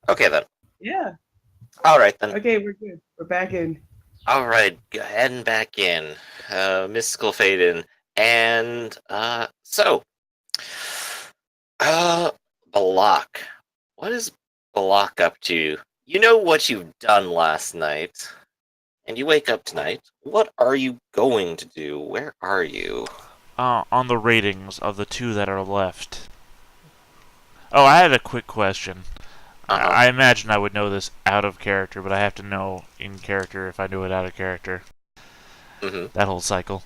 Okay then. Yeah. All right then. Okay, we're good. We're back in. All right, heading back in. Mystical fade in, and uh, Balak. What is Balak up to? You know what you've done last night, and you wake up tonight. What are you going to do? Where are you? On the ratings of the two that are left. Oh, I had a quick question. Uh huh. I imagine I would know this out of character, but I have to know in character if I knew it out of character. Mm-hmm. That whole cycle.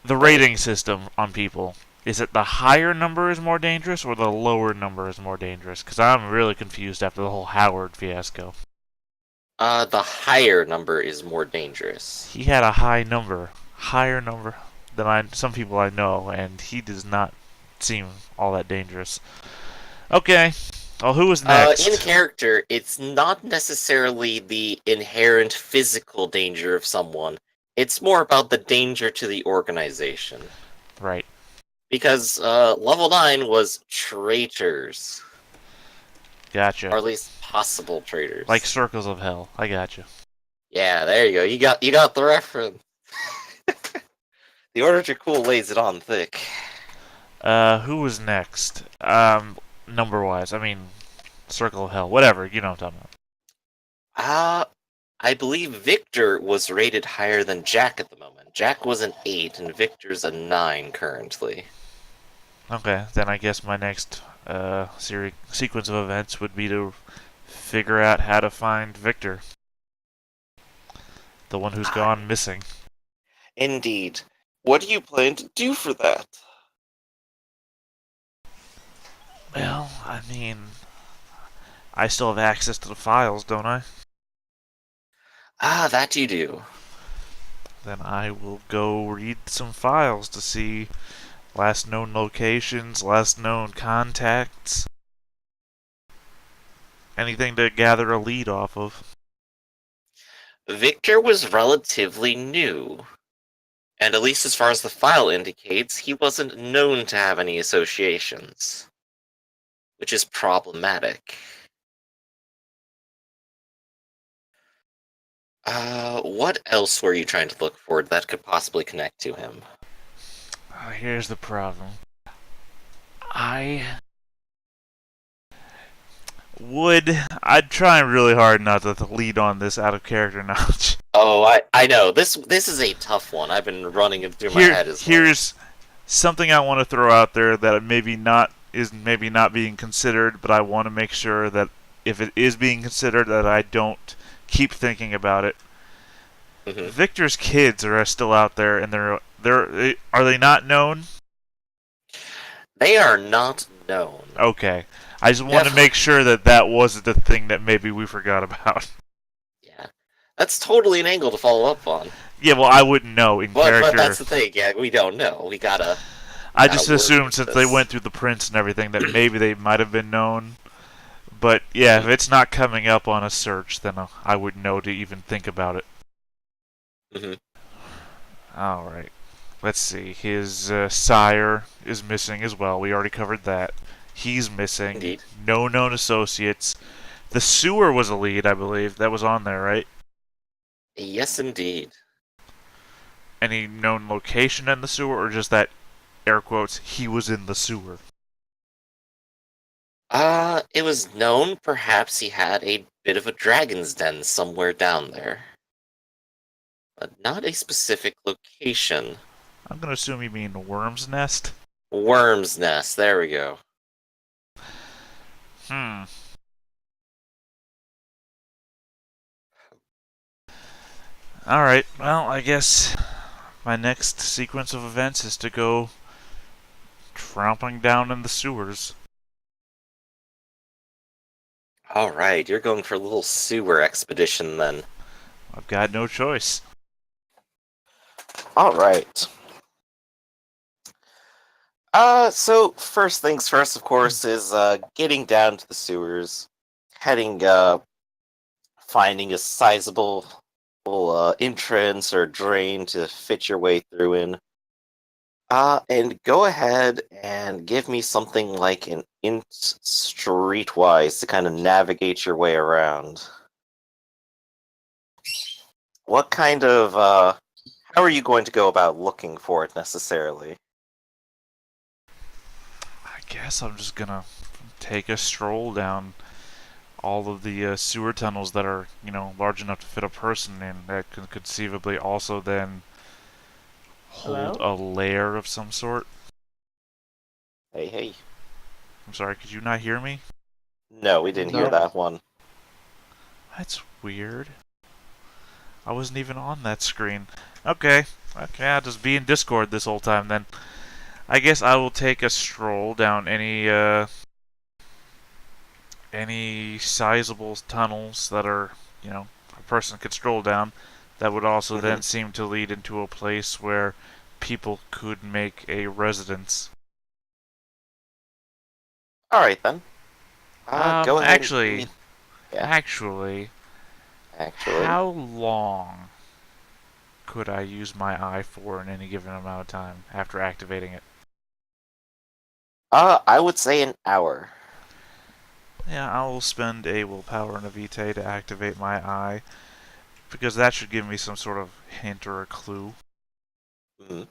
The Right. rating system on people. Is it the higher number is more dangerous or the lower number is more dangerous? Because I'm really confused after the whole Howard fiasco. The higher number is more dangerous. He had a higher number than some people I know, and he does not seem all that dangerous. Okay, well, who is In next? character, it's not necessarily the inherent physical danger of someone. It's more about the danger to the organization. Right, Because level 9 was traitors. gotcha. Or at least possible Like traitors. circles of hell. I gotcha. Yeah, there you go. You got the reference. The Order to Cool lays it on thick. Who was next? Number wise. I mean, circle of hell. Whatever. You know what I'm talking Uh, I believe Victor was rated higher than Jack at the moment. Jack was an 8 and Victor's a 9 currently. about. Okay, then I guess my next sequence of events would be to figure out how to find Victor, the one who's Ah, gone missing. indeed. What do you plan to do for that? Well, I mean, I still have access to the files, don't I? Ah, that you do. Then I will go read some files to see last known locations, last known contacts, anything to gather a lead off of. Victor was relatively new, and at least as far as the file indicates, he wasn't known to have any associations, which is problematic. What else were you trying to look for that could possibly connect to him? Here's the problem. I I'd try really hard not to lead on this out of character knowledge. Oh, I know. This is a tough one. I've been running it through my head as well. Here's something I want to throw out there that maybe not being considered, but I want to make sure that if it is being considered, that I don't keep thinking about it. Hmm. Victor's kids are still out there, and are they not known? They are not known. Okay, I just want to Definitely. make sure that that wasn't the thing that maybe we forgot about. Yeah. That's totally an angle to follow up on. Yeah, well, I wouldn't know in But character. that's the thing. Yeah, we don't know. We I gotta just work assumed with since they this. went through the prints and everything that maybe they might have been known. But yeah, if Hmm. it's not coming up on a search, then I would know to even think about it. Hmm. All right. Let's see. His sire is missing as well. We already covered that. He's missing. Indeed. No known associates. The sewer was a lead, I believe. That was on there, right? Yes, indeed. Any known location in the sewer, or just that, air quotes, he was in the sewer? It was known perhaps he had a bit of a dragon's den somewhere down there, but not a specific location. I'm going to assume you mean Worm's Nest. Worm's Nest, there we go. Hmm. Alright, well, I guess my next sequence of events is to go tromping down in the sewers. Alright, you're going for a little sewer expedition then. I've got no choice. Alright. So first things first, of course, is getting down to the sewers, heading finding a sizable entrance or drain to fit your way through in. And go ahead and give me something like an int streetwise to kind of navigate your way around. What kind of, how are you going to go about looking for it necessarily? I guess I'm just gonna take a stroll down all of the sewer tunnels that are, large enough to fit a person in, that could conceivably also then hold Hello? a lair of some sort. Hey, hey. I'm sorry, could you not hear me? No, we didn't hear No. that one. That's weird. I wasn't even on that screen. Okay, I'll just be in Discord this whole time then. I guess I will take a stroll down any sizable tunnels that are, a person could stroll down. That would also then seem to lead into a place where people could make a residence. Alright then. Go ahead and give Actually, me... Yeah, actually, actually. how long could I use my eye for in any given amount of time after activating it? I would say an hour. Yeah, I will spend a willpower and a vitae to activate my eye, because that should give me some sort of hint or a clue. Mhm.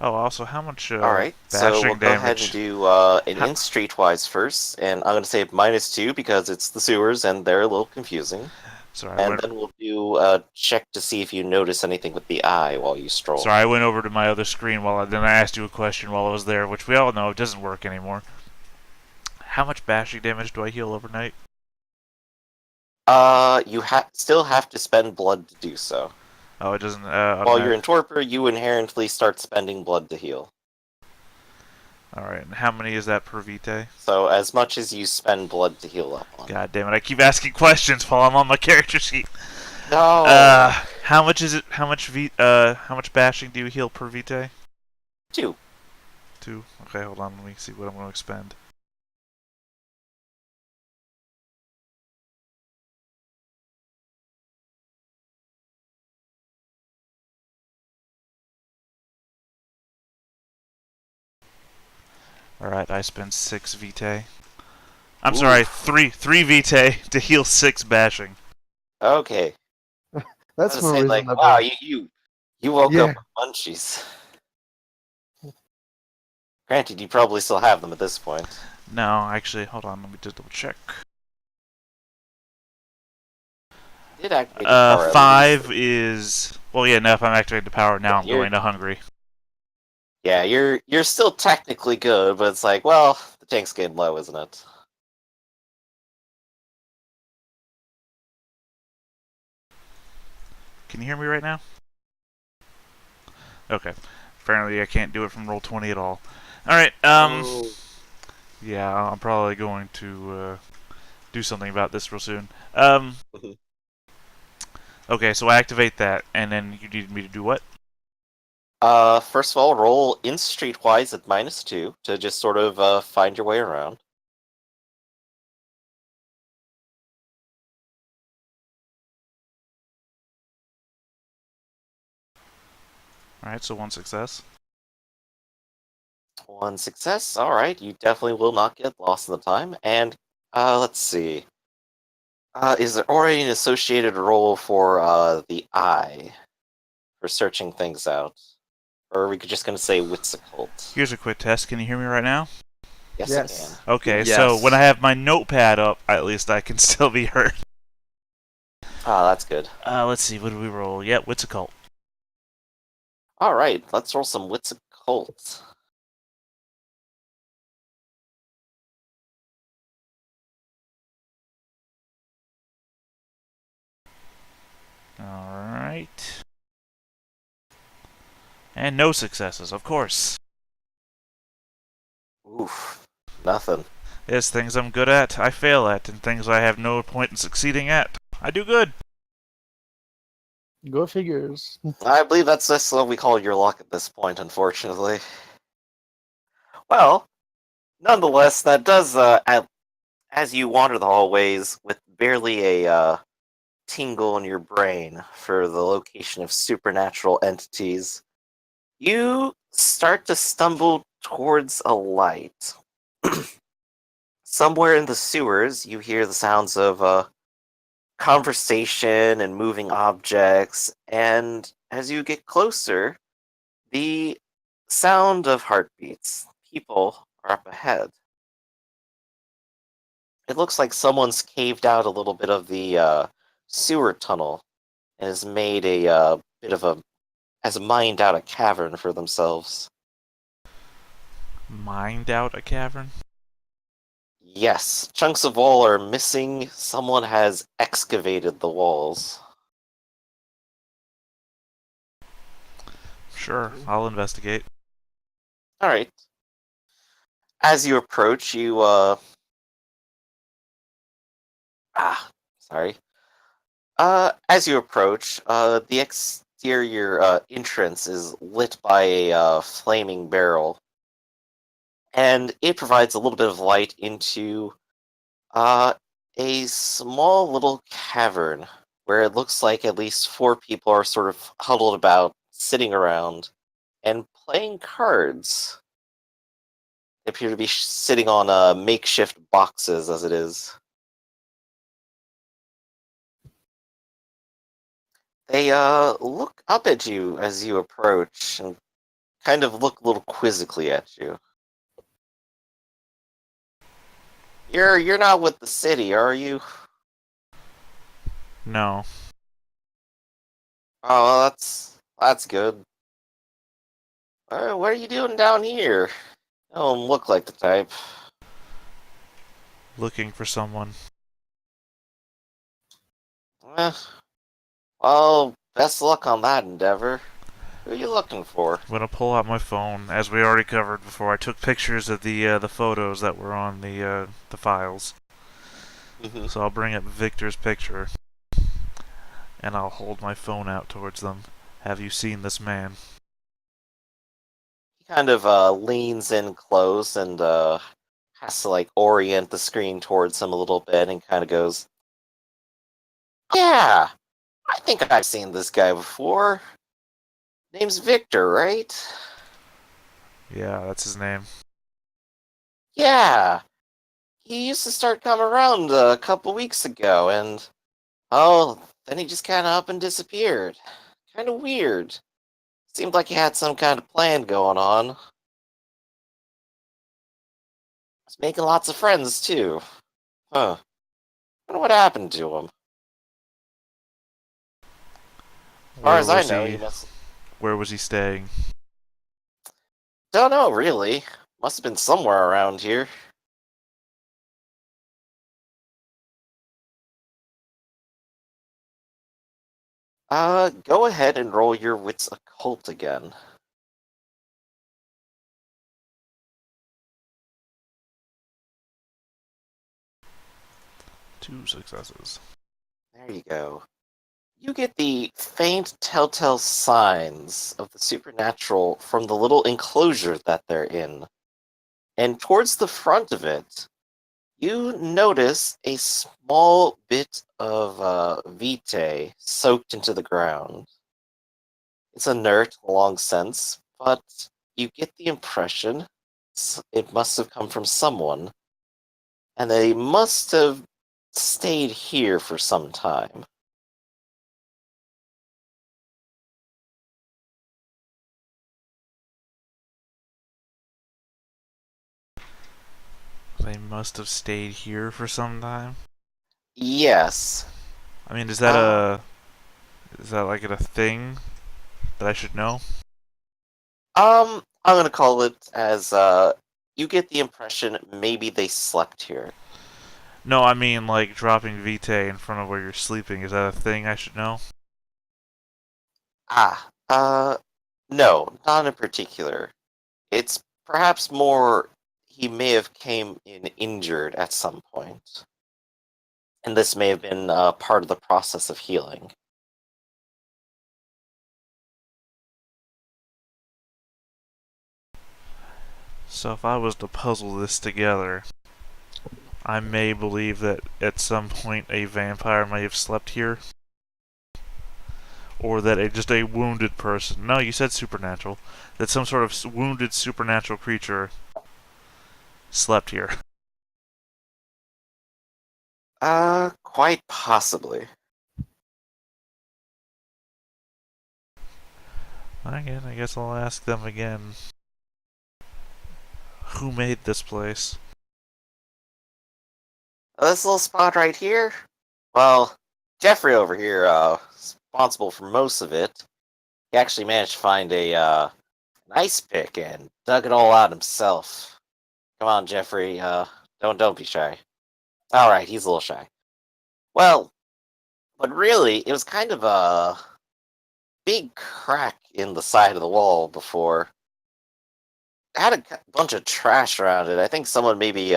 Oh, also, how much Alright, so we'll bashing go ahead and damage? do an How, int streetwise first, and I'm going to say -2 because it's the sewers and they're a little confusing. sorry, And then we'll do a check to see if you notice anything with the eye while you stroll. I went over to my other screen then I asked you a question while I was there, which we all know it doesn't work anymore. How much bashing damage do I heal overnight? You still have to spend blood to do so. Oh, it doesn't While you're automatic. in torpor, you inherently start spending blood to heal. All right, and how many is that per vitae? So as much as you spend blood to heal up on. God damn it! I keep asking questions while I'm on my character sheet. No. How much is it? How much bashing do you heal per vitae? 2. 2. Okay, hold on. Let me see what I'm going to expend. All right, I spend 6 vitae. I'm sorry, Oof. 3 vitae to heal 6 bashing. Okay. I That's was more say like, wow, reasonable. you woke up Yeah. with munchies. Granted, you probably still have them at this point. No, actually, hold on. Let me just double check. You did activate your power at least. 5 is well, yeah. Now if I'm activating the power, now I'm You're going to hungry. Yeah, you're still technically good, but it's like, well, the tank's getting low, isn't it? Can you hear me right now? Okay. Apparently, I can't do it from roll 20 at all. All right. Oh. Yeah, I'm probably going to do something about this real soon. Okay, so I activate that, and then you need me to do what? First of all, roll in streetwise at -2 to just sort of find your way around. All right, so 1 success. 1 success. All right, you definitely will not get lost in the time. And let's see. Is there already an associated roll for the eye for searching things out, or are we just gonna say wits occult? Here's a quick test. Can you hear me right now? Yes, I can. Yes. Okay, so when Yes. I have my notepad up, at least I can still be heard. Ah, that's good. Let's see. What do we roll? Yeah, what's a cult? All right, let's roll some wits occult. All right. And no successes, of course. Oof, nothing. There's things I'm good at, I fail at, and things I have no point in succeeding at, I do good. Go figures. I believe that's just what we call your luck at this point, unfortunately. Well, nonetheless, that does, as you wander the hallways with barely a tingle in your brain for the location of supernatural entities, You start to stumble towards a light. Somewhere in the sewers, you hear the sounds of conversation and moving objects, and as you get closer, the sound of heartbeats. People are up ahead. It looks like someone's caved out a little bit of the sewer tunnel and has made a bit of a has mined out a cavern for themselves. Mined out a cavern? Yes, chunks of wall are missing. Someone has excavated the walls. Sure, I'll investigate. All right. As you approach, you sorry. As you approach, the exterior entrance is lit by a flaming barrel, and it provides a little bit of light into uh, a small little cavern where it looks like at least four people are sort of huddled about, sitting around, and playing cards. They appear to be sitting on makeshift boxes as it is. They look up at you as you approach and kind of look a little quizzically at you. You're not with the city, are you? No. Oh, well, that's good. What are you doing down here? You don't look like the type. Looking for someone. Eh, well, best of luck on that endeavor. Who are you looking for? I'm gonna pull out my phone, as we already covered before. I took pictures of the photos that were on the files. Mhm. So I'll bring up Victor's picture, and I'll hold my phone out towards them. Have you seen this man? He kind of leans in close and has to like orient the screen towards him a little bit and kind of goes, "Yeah, I think I've seen this guy before. Name's Victor, right? Yeah, that's his name. Yeah, he used to start coming around a couple weeks ago, and oh, then he just kind of up and disappeared. Kind of weird. Seemed like he had some kind of plan going on. Was making lots of friends too. Huh. Wonder what happened to him. As far Where as I was know, he he? must. Where was he staying? Don't know really. Must have been somewhere around here. Go ahead and roll your wits occult again. 2 successes. There you go. You get the faint telltale signs of the supernatural from the little enclosure that they're in. And towards the front of it, you notice a small bit of vitae soaked into the ground. It's inert in a long sense, but you get the impression it must have come from someone, and they must have stayed here for some time. They must have stayed here for some time. Yes. I mean, Uh, is that like a thing that I should know? I'm gonna call it as you get the impression maybe they slept here. No, I mean like dropping vitae in front of where you're sleeping. Is that a thing I should know? Ah, no, not in particular. It's perhaps more he may have came in injured at some point, and this may have been part of the process of healing. So if I was to puzzle this together, I may believe that at some point a vampire may have slept here, or that just a wounded person. No, you said supernatural. That some sort of wounded supernatural creature slept here. Quite possibly. Again, I guess I'll ask them again. Who made this place? This little spot right here? Well, Jeffrey over here, responsible for most of it. He actually managed to find a, an ice pick and dug it all out himself. Come on, Jeffrey, don't be shy. Alright, he's a little shy. Well, but really, it was kind of a big crack in the side of the wall before. It had a bunch of trash around it. I think someone maybe,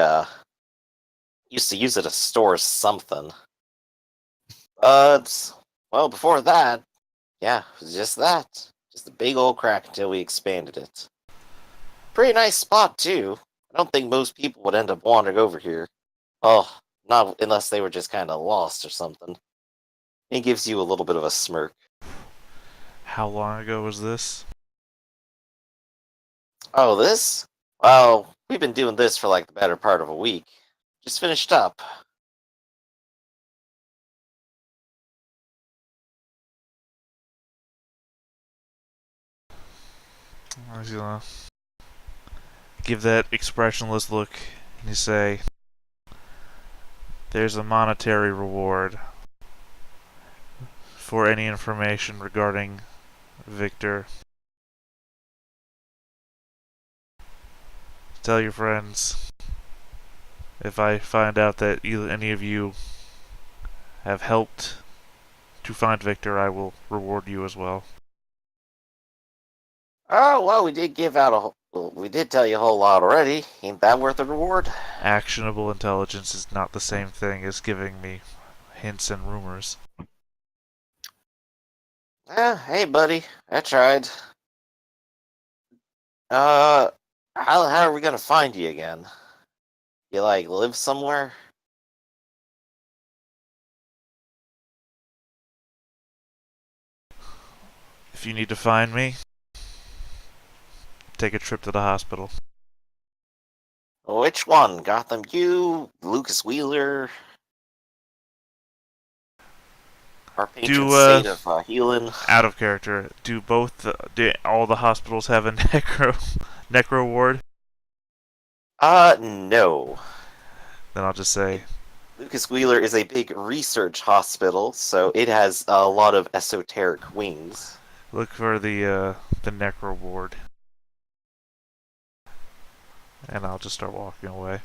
used to use it to store something. But, well, before that, yeah, it was just that. Just a big old crack until we expanded it. Pretty nice spot, too. I don't think most people would end up wandering over here. Oh, not unless they were just kind of lost or something. It gives you a little bit of a smirk. How long ago was this? Oh, this? Well, we've been doing this for like the better part of a week. Just finished up. I was gonna give that expressionless look and you say, there's a monetary reward for any information regarding Victor. Tell your friends. If I find out that any of you have helped to find Victor, I will reward you as well. Oh, well, we did give out well, we did tell you a whole lot already. Ain't that worth a reward? Actionable intelligence is not the same thing as giving me hints and rumors. Hey, buddy. I tried. Uh, how are we gonna find you again? You, like, live somewhere? If you need to find me, take a trip to the hospital. Which one? Gotham U? Lucas Wheeler? Our patron Do, saint of healing? out of character, do do all the hospitals have a necro ward? No. Then I'll just say, Lucas Wheeler is a big research hospital, so it has a lot of esoteric wings. look for the necro ward. And I'll just start walking away.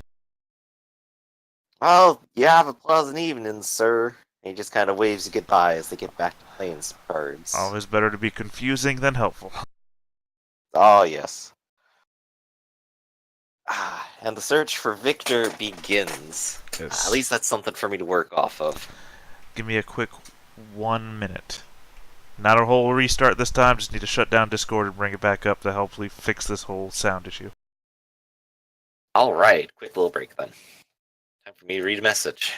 Well, you have a pleasant evening, sir. He just kind of waves you goodbye as they get back to playing some cards. Always better to be confusing than helpful. Oh, yes. And the search for Victor begins. Yes. At least that's something for me to work off of. Give me a quick 1 minute. Not a whole restart this time, just need to shut down Discord and bring it back up to hopefully fix this whole sound issue. Alright, quick little break then. Time for me to read a message.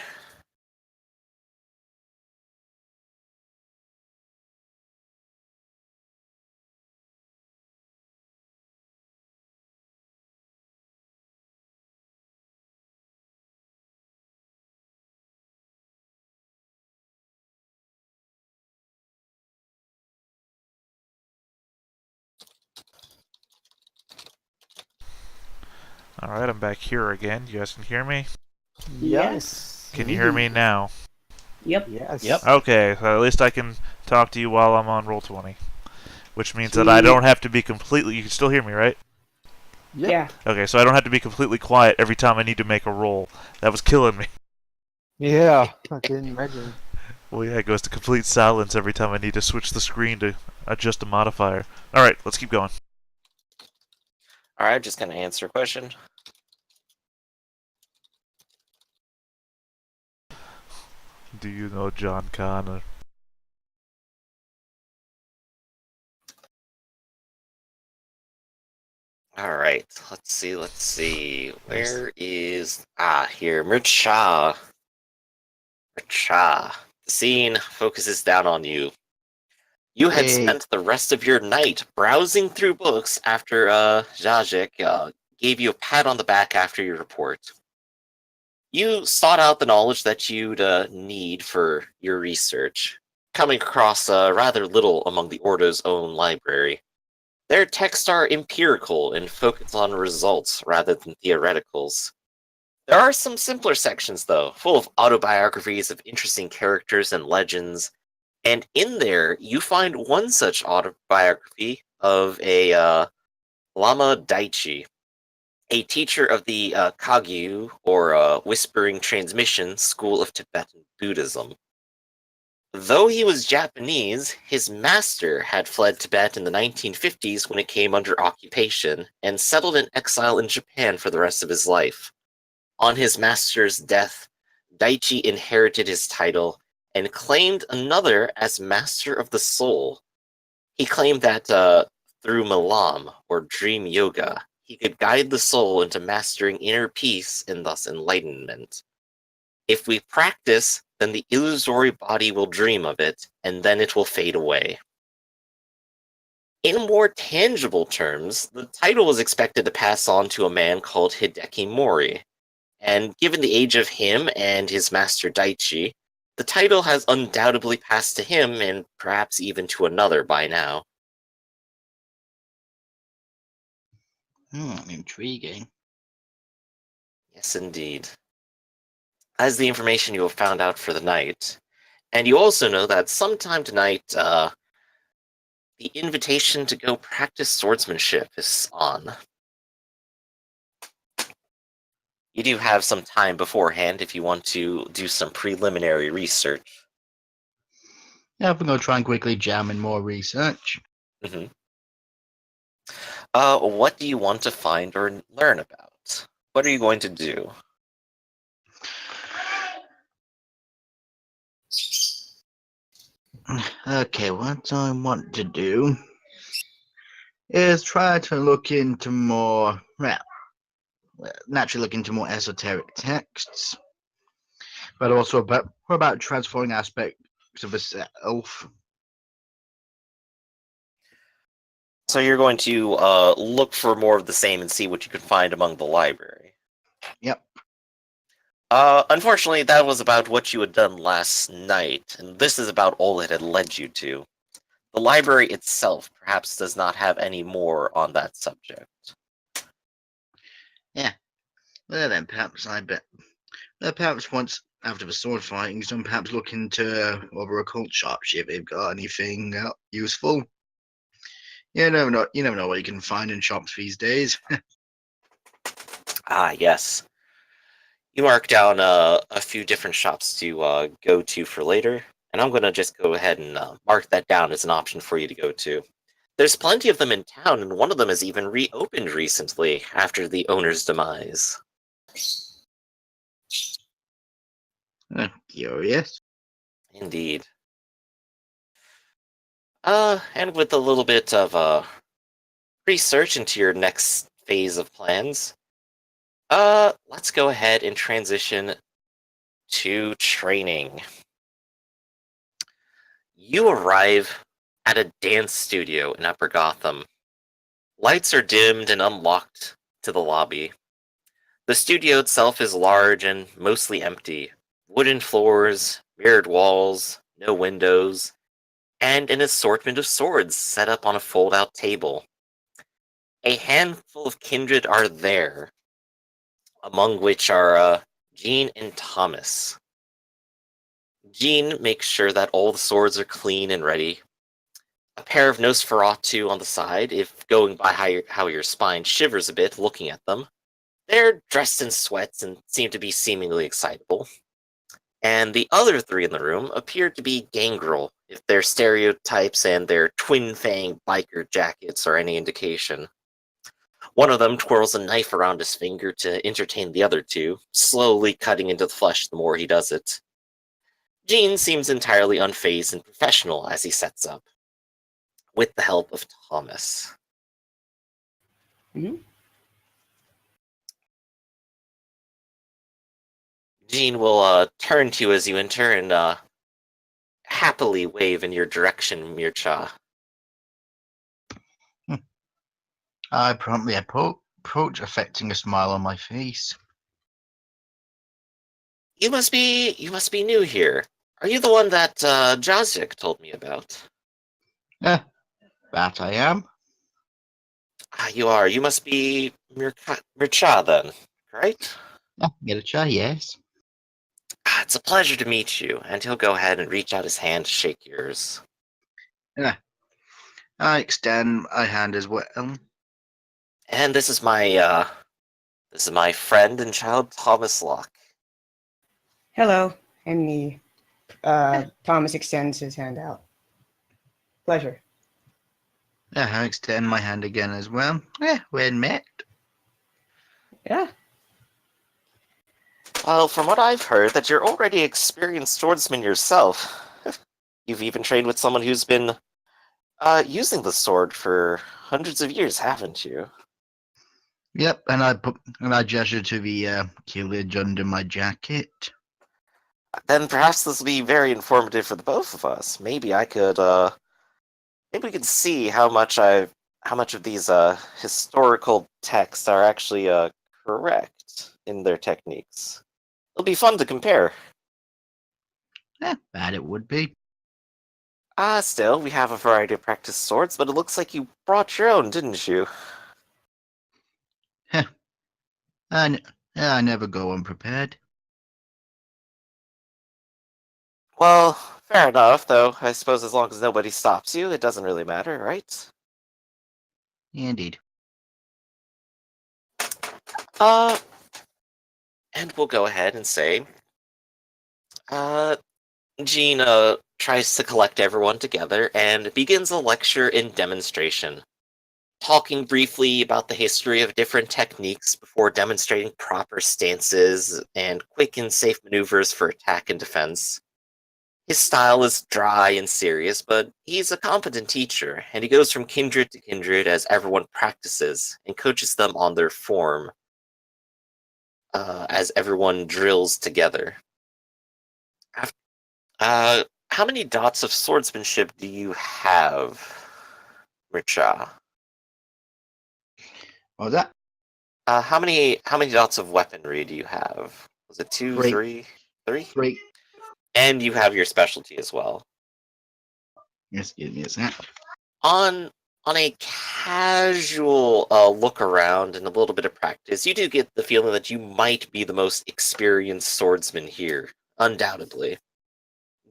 Alright, I'm back here again. You guys can hear me? Yes. Can you hear me now? Yep. Yes. Yep. Okay, so at least I can talk to you while I'm on Roll20. Which means that I don't have to be completely... You can still hear me, right? Yep. Yeah. Okay, so I don't have to be completely quiet every time I need to make a roll. That was killing me. Yeah, I can imagine. Well, yeah, it goes to complete silence every time I need to switch the screen to adjust a modifier. Alright, let's keep going. Alright, just gonna answer a question. Do you know John Connor? Alright, let's see. Where is... here. Murcha. Murcha. The scene focuses down on you. You had Hey. spent the rest of your night browsing through books after Jajik gave you a pat on the back after your report. You sought out the knowledge that you'd need for your research, coming across rather little among the Ordo's own library. Their texts are empirical and focus on results rather than theoreticals. There are some simpler sections, though, full of autobiographies of interesting characters and legends, and in there you find one such autobiography of a Lama Daichi, a teacher of the Kagyu, or Whispering Transmission, school of Tibetan Buddhism. Though he was Japanese, his master had fled Tibet in the 1950s when it came under occupation, and settled in exile in Japan for the rest of his life. On his master's death, Daichi inherited his title and claimed another as Master of the Soul. He claimed that through Malam, or dream yoga, he could guide the soul into mastering inner peace and thus enlightenment. If we practice, then the illusory body will dream of it, and then it will fade away. In more tangible terms, the title was expected to pass on to a man called Hideki Mori, and given the age of him and his master Daichi, the title has undoubtedly passed to him and perhaps even to another by now. Intriguing. Yes, indeed. As the information you have found out for the night, and you also know that sometime tonight, the invitation to go practice swordsmanship is on. You do have some time beforehand if you want to do some preliminary research. Yeah, I'm gonna try and quickly jam in more research. Mm-hmm. What do you want to find or learn about? What are you going to do? Okay, what I want to do is try to look into more, naturally look into more esoteric texts, but also about transforming aspects of the self. So you're going to look for more of the same and see what you can find among the library. Yep. Unfortunately, that was about what you had done last night, and this is about all it had led you to. The library itself perhaps does not have any more on that subject. Yeah. Well then, perhaps perhaps once after the sword fighting, some perhaps look into other occult shops if they've got anything useful. You never know. You never know what you can find in shops these days. Ah, yes. You mark down a few different shops to go to for later, and I'm going to just go ahead and mark that down as an option for you to go to. There's plenty of them in town, and one of them has even reopened recently after the owner's demise. Curious. Indeed. And with a little bit of research into your next phase of plans, let's go ahead and transition to training. You arrive at a dance studio in Upper Gotham. Lights are dimmed and unlocked to the lobby. The studio itself is large and mostly empty. Wooden floors, mirrored walls, no windows, and an assortment of swords set up on a fold-out table. A handful of kindred are there, among which are Jean and Thomas. Jean makes sure that all the swords are clean and ready. A pair of Nosferatu on the side, if going by how your spine shivers a bit looking at them. They're dressed in sweats and seem to be seemingly excitable. And the other three in the room appear to be gangrel, if their stereotypes and their twin-fang biker jackets are any indication. One of them twirls a knife around his finger to entertain the other two, slowly cutting into the flesh the more he does it. Jean seems entirely unfazed and professional as he sets up, with the help of Thomas. Mhm. Jean will turn to you as you enter and happily wave in your direction, Mircha. I promptly approach, affecting a smile on my face. You must be new here. Are you the one that Jazik told me about? Eh, that I am. Ah, you are. You must be Mircha then, right? Get a try, yes. Ah, it's a pleasure to meet you. And he'll go ahead and reach out his hand to shake yours. I extend my hand as well. And this is my friend and child, Thomas Locke. Hello. And he, Thomas extends his hand out. Pleasure. I extend my hand again as well. We're met. Yeah. Well, from what I've heard, that you're already experienced swordsman yourself. You've even trained with someone who's been using the sword for hundreds of years, haven't you? Yep, and I gesture to the killage under my jacket. Then perhaps this will be very informative for the both of us. Maybe we could see how much of these historical texts are actually correct in their techniques. It'll be fun to compare. That it would be. Still, we have a variety of practice swords, but it looks like you brought your own, didn't you? I never go unprepared. Well, fair enough, though. I suppose as long as nobody stops you, it doesn't really matter, right? Indeed. And we'll go ahead and say, Jean tries to collect everyone together and begins a lecture in demonstration, talking briefly about the history of different techniques before demonstrating proper stances and quick and safe maneuvers for attack and defense. His style is dry and serious, but he's a competent teacher, and he goes from kindred to kindred as everyone practices and coaches them on their form as everyone drills together. How many dots of swordsmanship do you have, Richa? What was that? How many dots of weaponry do you have? Was it two, Three. three, three? 3. And you have your specialty as well. Yes, give me a sec. On a casual look around and a little bit of practice, you do get the feeling that you might be the most experienced swordsman here, undoubtedly.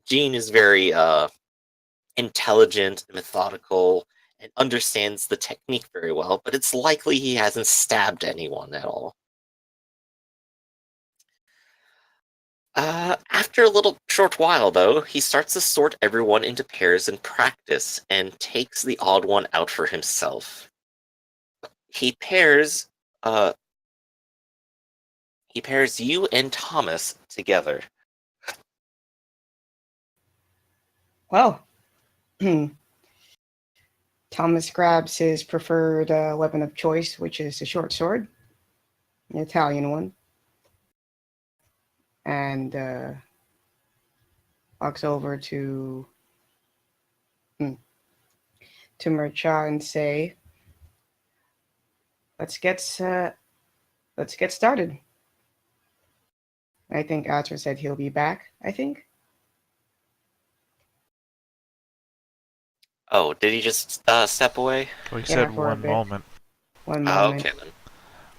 Jean is very intelligent, methodical, and understands the technique very well, but it's likely he hasn't stabbed anyone at all. After a little short while, though, he starts to sort everyone into pairs in practice and takes the odd one out for himself. He pairs you and Thomas together. Well, Thomas grabs his preferred weapon of choice, which is a short sword, an Italian one, and walks over to Mircha and say, let's get started. I think Archer said he'll be back, I think. Oh, did he just step away? Well, he Yeah, said for a one bit. moment. One Oh, moment. okay then.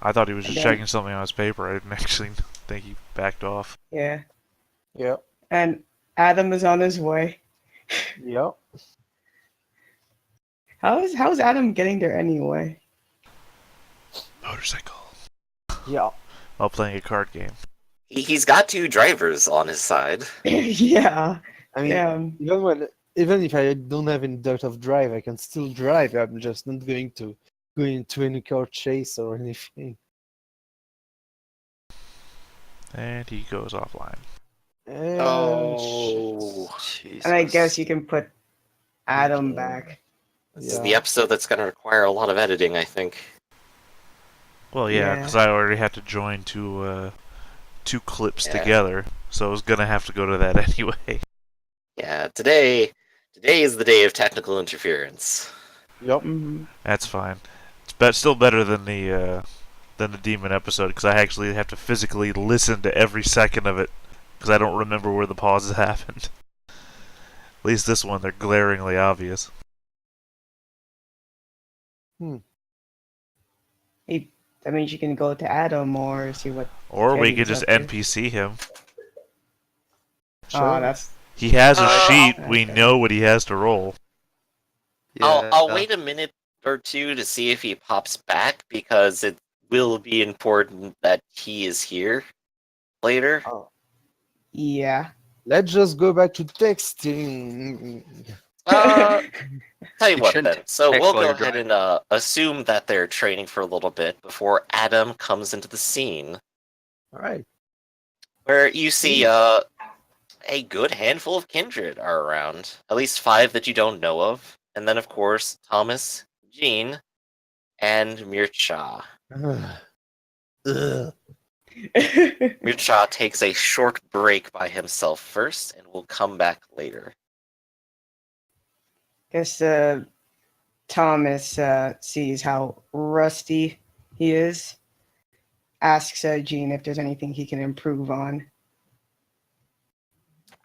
I thought he was just And then- checking something on his paper. I didn't actually think he backed off. Yeah. Yep. And Adam is on his way. Yep. How's Adam getting there anyway? Motorcycle. Yeah. While playing a card game. He's got two drivers on his side. Yeah. I mean, Yeah. even if I don't have any doubt of drive, I can still drive. I'm just not going to go into any car chase or anything. And he goes offline. And Oh. Jesus. And I guess you can put Adam Okay. back. This is the episode that's going to require a lot of editing, I think. Well, yeah, Yeah. because I already had to join two clips Yeah. together, so I was gonna have to go to that anyway. Yeah, Yeah, today is the day of technical interference. Yep. Mhm. That's fine. It's still better than the demon episode because I actually have to physically listen to every second of it because I don't remember where the pauses happened. At least this one, they're glaringly obvious. He, that means you can go to Adam or see what. Or we Kenny's could just up to. NPC him. Sure. Oh, that's He has a Uh, sheet. We okay. know what he has to roll. I'll wait a minute or two to see if he pops back because it will be important that he is here later. Oh. yeah. Let's just go back to texting. Tell you You what shouldn't then. So text we'll while go you're ahead and assume that they're training for a little bit before Adam comes into the scene, All right. where you see a good handful of kindred are around. At least 5 that you don't know of. And then, of course, Thomas, Jean, and Mircha. Ugh. Mircha takes a short break by himself first and will come back later. Guess Thomas sees how rusty he is. Asks Gene if there's anything he can improve on.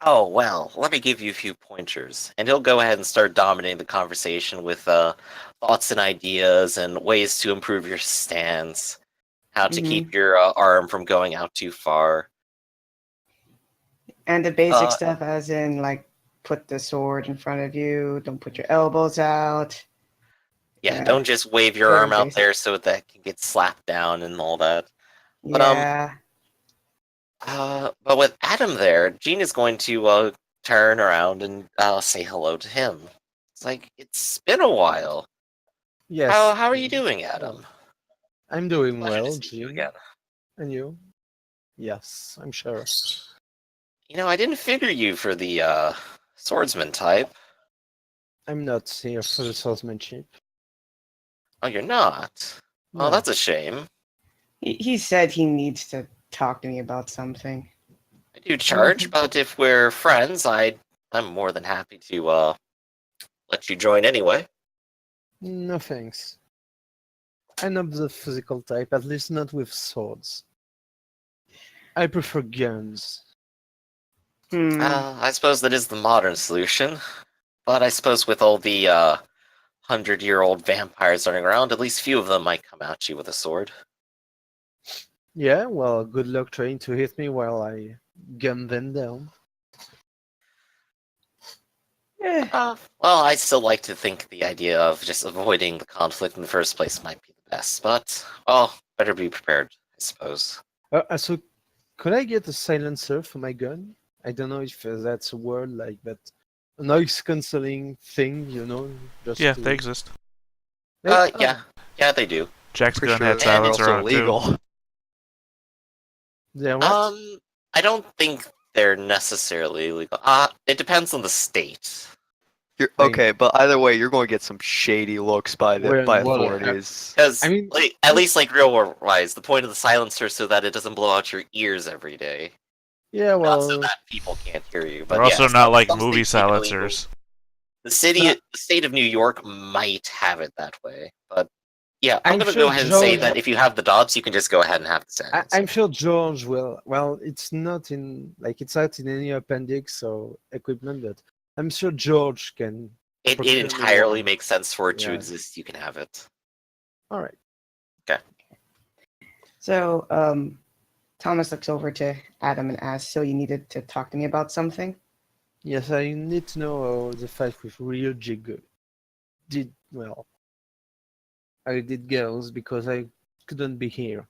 Oh, well, let me give you a few pointers. And he'll go ahead and start dominating the conversation with thoughts and ideas and ways to improve your stance, how to keep your arm from going out too far. And the basic Uh, stuff, as in, like, put the sword in front of you, don't put your elbows out. Yeah, Yeah. don't just wave your Very arm out basic. there so that it can get slapped down and all that. But, Yeah. But with Adam there, Gene is going to turn around and say hello to him. It's like, it's been a while. Yes. How are you doing, Adam? I'm doing Pleasure to well, see you Gene. again. And you? Yes, I'm sure. You know, I didn't figure you for the swordsman type. I'm not here for the swordsmanship. Oh, you're not? Oh, No. that's a shame. He said he needs to talk to me about something. I do charge, but if we're friends, I'm more than happy to let you join anyway. No thanks. I'm not the physical type, at least not with swords. I prefer guns. I suppose that is the modern solution. But I suppose with all the 100-year-old vampires running around, at least few of them might come at you with a sword. Yeah, well, good luck trying to hit me while I gun them down. Well, I still like to think the idea of just avoiding the conflict in the first place might be the best, but, well, better be prepared, I suppose. So, could I get a silencer for my gun? I don't know if that's a word like that. A noise cancelling thing, you know? Just Yeah, to... they exist. Yeah, they do. Jack's Pretty gun sure had they're silencer also on it too. illegal. Yeah, what? I don't think they're necessarily illegal. It depends on the state. You're, I mean- okay, but either way, you're going to get some shady looks by Well, authorities. Because, I mean- at least like real world wise, the point of the silencer so that it doesn't blow out your ears every day. Yeah, Not well, so that people can't hear you. But They're also yeah, not like some movie states make it illegal. silencers. The state of New York might have it that way, but yeah, I'm I'm gonna sure go ahead and say George- that if you have the dots, you can just go ahead and have the silencer. I'm sure George will. Well, it's not in it's not in any appendix or equipment, but I'm sure George can. It procure me entirely one. makes sense for it to Yeah. exist. You can have it. All right. So, Thomas looks over to Adam and asks, "So you needed to talk to me about something?" Yes, I need to know how the fight with Rio Jig did well. I did girls because I couldn't be here.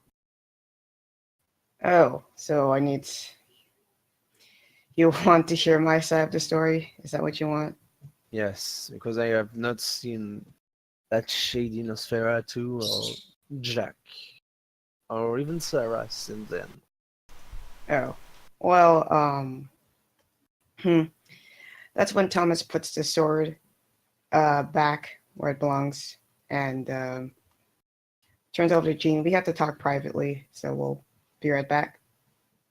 Oh, so I need. You want to hear my side of the story? Is that what you want? Yes, because I have not seen that shady Nosferatu or Jack or even Sarah since then. Oh, well, that's when Thomas puts the sword back where it belongs and turns over to Jean. We have to talk privately, so we'll be right back.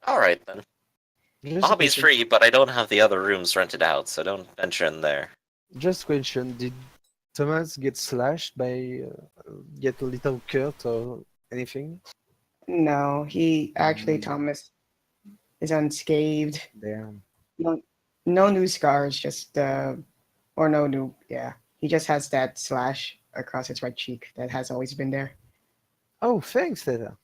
All right then. Just a Lobby's question. free, but I don't have the other rooms rented out, so don't venture in there. Just a question. Did Thomas get slashed by, get a little cut or anything? No, he actually, Mm. Thomas, is unscathed. Damn. No, no new scars, just or no new. Yeah, he just has that slash across his right cheek that has always been there. Oh, thanks, Theta.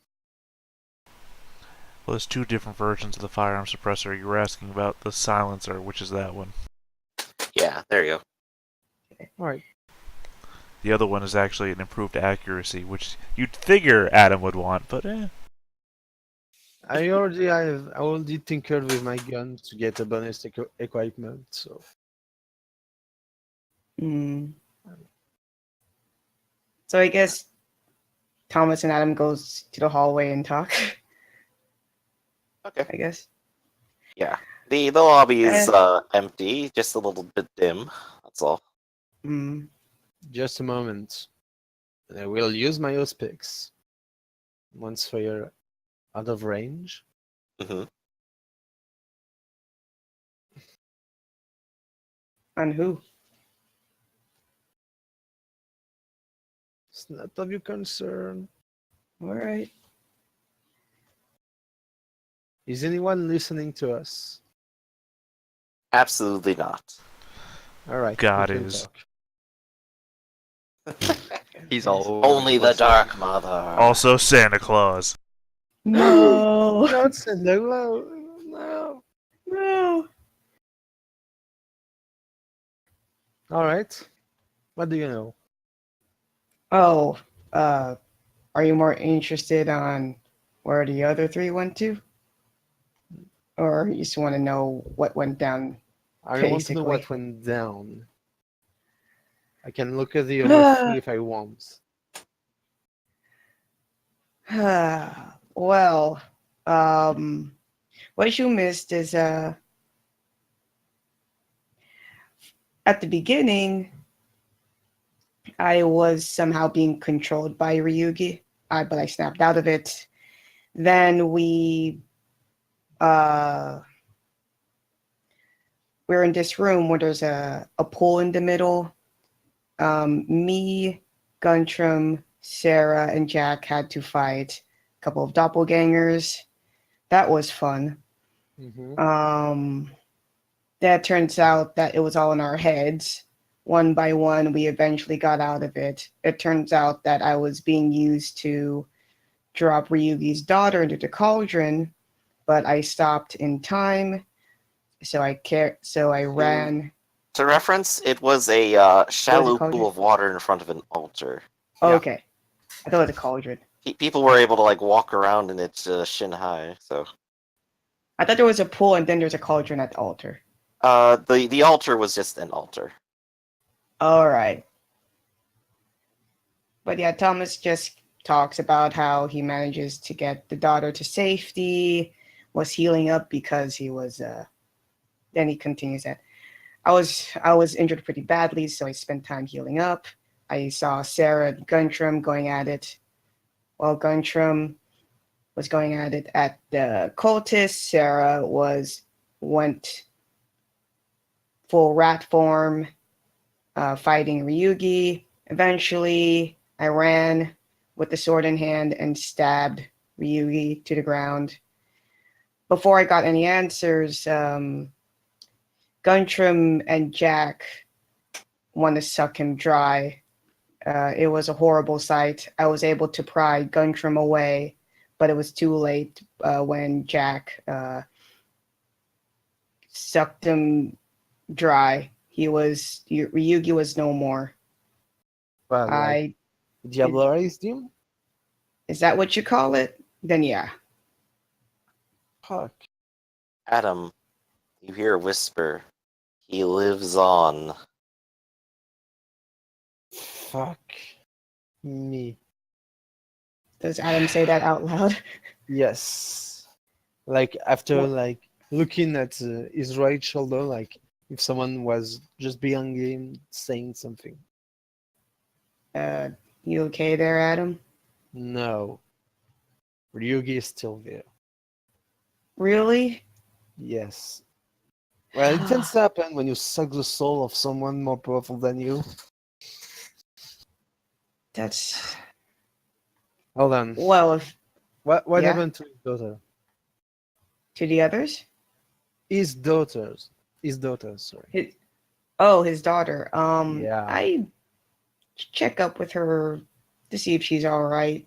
Well, there's two different versions of the firearm suppressor. You were asking about the silencer, which is that one. Yeah, there you go. Alright. The other one is actually an improved accuracy, which you'd figure Adam would want, but I already tinkered with my gun to get a bonus equipment, so Mm. So I guess Thomas and Adam goes to the hallway and talk. Okay. I guess. Yeah. The lobby is Eh. empty, just a little bit dim. That's all. Mm. just a moment. And I will use my auspics. Once we're out of range. Hmm. On who? It's not of your concern. All right. Is anyone listening to us? Absolutely not. Alright. God we can is. talk. He's all over Only the place. Dark Mother. Also Santa Claus. No. Not Santa Claus. No. No. Alright. What do you know? Oh, are you more interested on where the other three went to? Or you just want to know what went down? I want to know what Basically. went down. I can look at the other three if I want. Well, what you missed is at the beginning, I was somehow being controlled by Ryugi, but I snapped out of it. Then we're in this room where there's a pool in the middle. Me, Guntram, Sarah, and Jack had to fight a couple of doppelgangers. That was fun. Mm-hmm. That turns out that it was all in our heads. One by one, we eventually got out of it. It turns out that I was being used to drop Ryugi's daughter into the cauldron, but I stopped in time, so I ran. To reference, it was a Was it shallow cauldron? pool of water in front of an altar. Oh, Yeah. okay, I thought it was a cauldron. People were able to like walk around in it shin high. So I thought there was a pool and then there's a cauldron at the altar. the altar was just an altar. All right. But yeah, Thomas just talks about how he manages to get the daughter to safety, was healing up because he was then he continues that I was injured pretty badly, so I spent time healing up. I saw Sarah and Guntram going at it. While Guntram was going at it at the cultist, Sarah went full rat form, fighting Ryugi. Eventually, I ran with the sword in hand and stabbed Ryugi to the ground. Before I got any answers, Guntram and Jack want to suck him dry. It was a horrible sight. I was able to pry Guntram away, but it was too late when Jack sucked him dry. Ryugi was no more. Well, like Diablerized him? Is that what you call it? Then yeah. Fuck. Adam, you hear a whisper. He lives on. Fuck me. Does Adam say that out loud? Yes. Like after What? like looking at his right shoulder, like if someone was just behind him saying something. You okay there, Adam? No. Ryugi is still there. Really? Yes. Well, it tends to happen when you suck the soul of someone more powerful than you. That's Hold on. well. If What yeah, happened to his daughter? to the others. His daughters. His daughters, sorry. His daughter. Yeah. I check up with her to see if she's all right.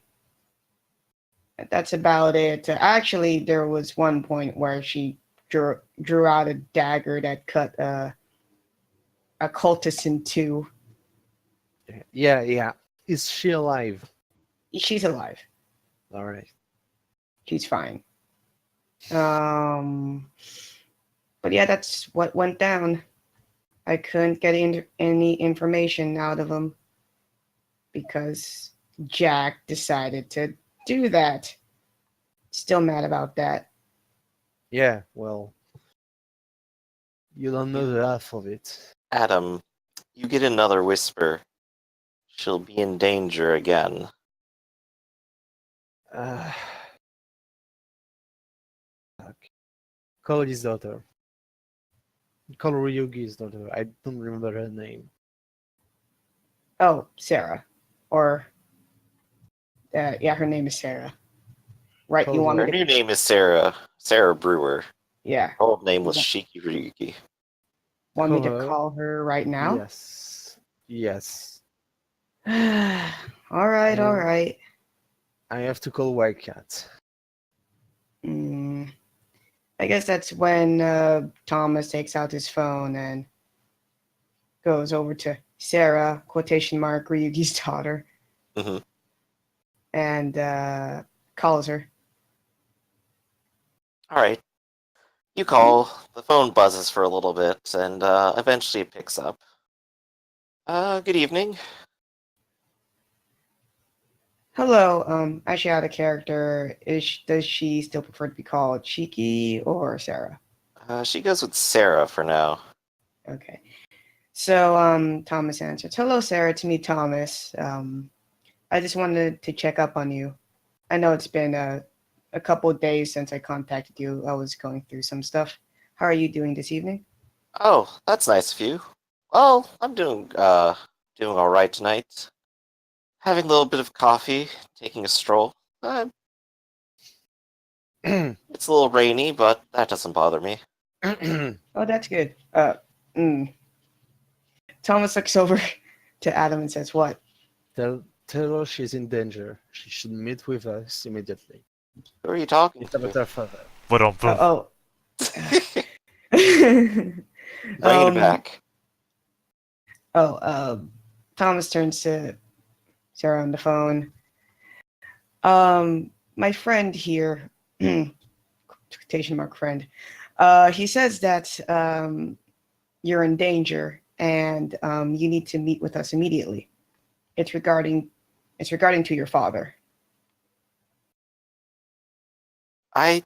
That's about it. Actually, there was one point where she drew out a dagger that cut a cultist in two. Yeah. Is she alive? She's alive. All right. She's fine. But yeah, that's what went down. I couldn't get any information out of him because Jack decided to do that. Still mad about that. Yeah, well, you don't know the half of it. Adam, you get another whisper. She'll be in danger again. Uh, fuck. Call his daughter. Call Ryugi's daughter. I don't remember her name. Oh, Sarah. Or, yeah, her name is Sarah. Right, you want Her me to... new name is Sarah Brewer. Yeah. Her old name was Yeah. Shiki Ryuki. Want me to Hello? call her right now? Yes. Yes. All right, all And- right. I have to call White Cat. I guess that's when Thomas takes out his phone and goes over to Sarah, quotation mark, Ryugi's daughter, Mhm. and calls her. All right. You call. The phone buzzes for a little bit, and eventually it picks up. Good evening. Hello, actually out of character, does she still prefer to be called Shiki or Sarah? She goes with Sarah for now. Okay. So, Thomas answers, hello, Sarah, it's me, Thomas. I just wanted to check up on you. I know it's been a couple of days since I contacted you. I was going through some stuff. How are you doing this evening? Oh, that's nice of you. Well, I'm doing all right tonight. Having a little bit of coffee, taking a stroll. It's a little rainy, but that doesn't bother me. Oh, that's good. Thomas looks over to Adam and says, what? Tell her she's in danger. She should meet with us immediately. Who are you talking It's about to? her father. But Oh. Bringing it back. Thomas turns to Sarah on the phone. My friend here, quotation mark friend, he says that you're in danger and you need to meet with us immediately. It's regarding to your father. I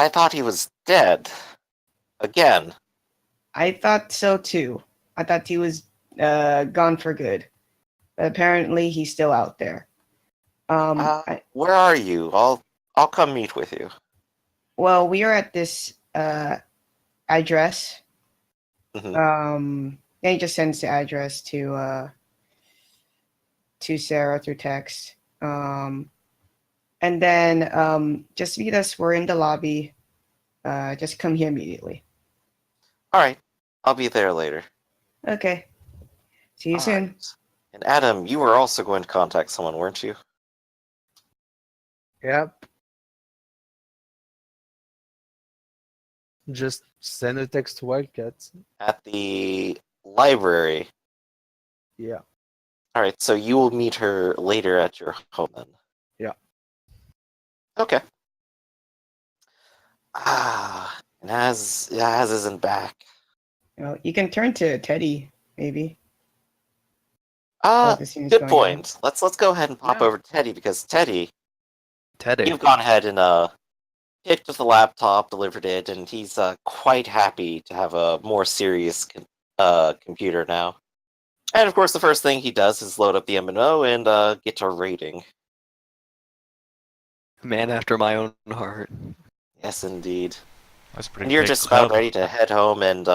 thought he was dead. Again. I thought so too. I thought he was gone for good. But apparently he's still out there. Where are you? I'll come meet with you. Well, we are at this address. Mhm. And he just sends the address to Sarah through text. And then just meet us. We're in the lobby. Just come here immediately. All right. I'll be there later. Okay. See you All soon. right. And Adam, you were also going to contact someone, weren't you? Yep. Just send a text to Wildcat. At the library. Yeah. All right. So you will meet her later at your home then. Yeah. Okay. And Az isn't back. You can turn to Teddy, maybe. while the scene is Good going point. Let's go ahead and pop Yeah. over to Teddy because Teddy, Teddy. you've gone ahead and picked up the laptop, delivered it, and he's quite happy to have a more serious computer now. And of course, the first thing he does is load up the MMO and get to rating. Man after my own heart. Yes, indeed. That's a pretty And you're big just about club. ready to head home and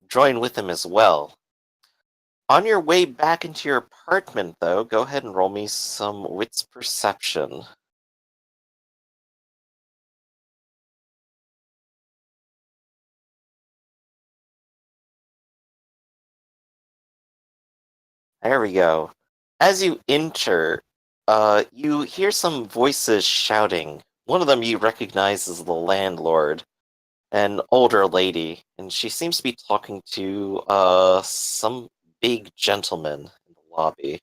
join with him as well. On your way back into your apartment, though, go ahead and roll me some wits perception. There we go. As you enter, you hear some voices shouting. One of them you recognize as the landlord, an older lady, and she seems to be talking to some big gentleman in the lobby.